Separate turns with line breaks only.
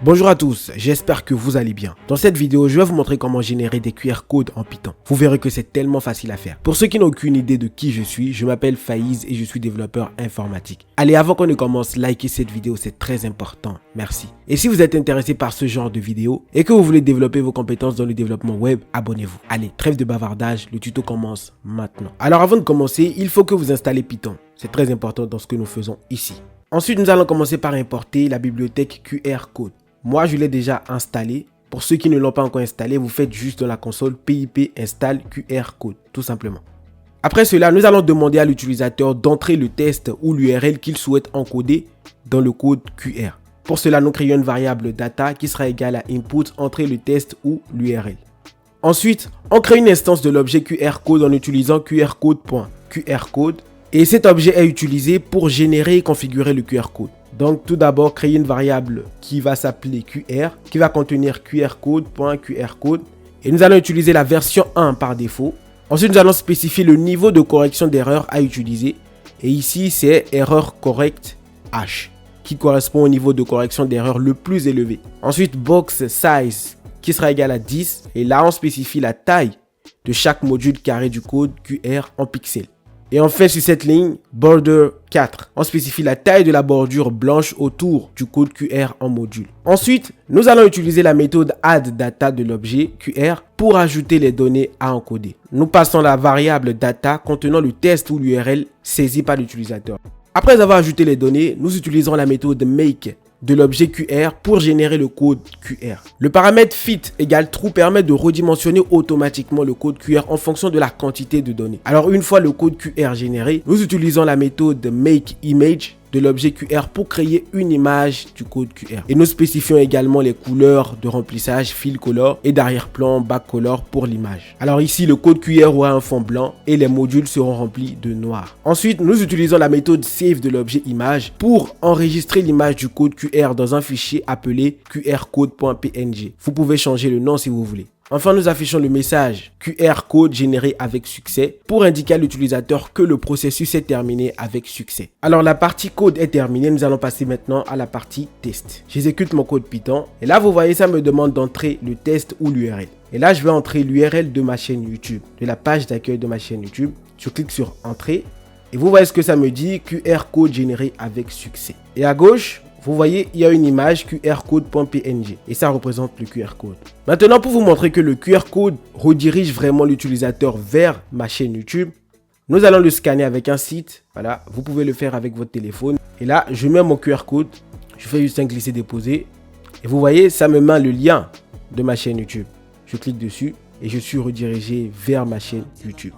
Bonjour à tous, j'espère que vous allez bien. Dans cette vidéo, je vais vous montrer comment générer des QR codes en Python. Vous verrez que c'est tellement facile à faire. Pour ceux qui n'ont aucune idée de qui je suis, je m'appelle Faiz et je suis développeur informatique. Allez, avant qu'on ne commence, likez cette vidéo, c'est très important. Merci. Et si vous êtes intéressé par ce genre de vidéo et que vous voulez développer vos compétences dans le développement web, abonnez-vous. Allez, trêve de bavardage, le tuto commence maintenant. Alors avant de commencer, il faut que vous installez Python. C'est très important dans ce que nous faisons ici. Ensuite, nous allons commencer par importer la bibliothèque QR Code. Moi, je l'ai déjà installé. Pour ceux qui ne l'ont pas encore installé, vous faites juste dans la console pip install QR code, tout simplement. Après cela, nous allons demander à l'utilisateur d'entrer le test ou l'URL qu'il souhaite encoder dans le code QR. Pour cela, nous créons une variable data qui sera égale à input, entrer le test ou l'URL. Ensuite, on crée une instance de l'objet QR code en utilisant qrcode.qrcode et cet objet est utilisé pour générer et configurer le QR code. Donc tout d'abord, créer une variable qui va s'appeler QR, qui va contenir qrcode.qrcode et nous allons utiliser la version 1 par défaut. Ensuite, nous allons spécifier le niveau de correction d'erreur à utiliser et ici c'est erreur correcte H qui correspond au niveau de correction d'erreur le plus élevé. Ensuite, box size qui sera égal à 10 et là on spécifie la taille de chaque module carré du code QR en pixels. Et enfin, sur cette ligne, border 4, on spécifie la taille de la bordure blanche autour du code QR en module. Ensuite, nous allons utiliser la méthode addData de l'objet QR pour ajouter les données à encoder. Nous passons la variable data contenant le test ou l'URL saisi par l'utilisateur. Après avoir ajouté les données, nous utilisons la méthode make de l'objet QR pour générer le code QR. Le paramètre fit égale true permet de redimensionner automatiquement le code QR en fonction de la quantité de données. Alors une fois le code QR généré, nous utilisons la méthode makeImage de l'objet QR pour créer une image du code QR. Et nous spécifions également les couleurs de remplissage fill color et d'arrière-plan back color pour l'image. Alors ici, le code QR aura un fond blanc et les modules seront remplis de noir. Ensuite, nous utilisons la méthode save de l'objet image pour enregistrer l'image du code QR dans un fichier appelé qrcode.png. Vous pouvez changer le nom si vous voulez. Enfin, nous affichons le message QR code généré avec succès pour indiquer à l'utilisateur que le processus est terminé avec succès. Alors, la partie code est terminée. Nous allons passer maintenant à la partie test. J'exécute mon code Python et là, vous voyez, ça me demande d'entrer le test ou l'URL. Et là, je vais entrer l'URL de ma chaîne YouTube, de la page d'accueil de ma chaîne YouTube. Je clique sur Entrée et vous voyez ce que ça me dit, QR code généré avec succès. Et à gauche, vous voyez, il y a une image qrcode.png et ça représente le QR code. Maintenant, pour vous montrer que le QR code redirige vraiment l'utilisateur vers ma chaîne YouTube, nous allons le scanner avec un site. Voilà, vous pouvez le faire avec votre téléphone. Et là, je mets mon QR code, je fais juste un glisser-déposer. Et vous voyez, ça me met le lien de ma chaîne YouTube. Je clique dessus et je suis redirigé vers ma chaîne YouTube.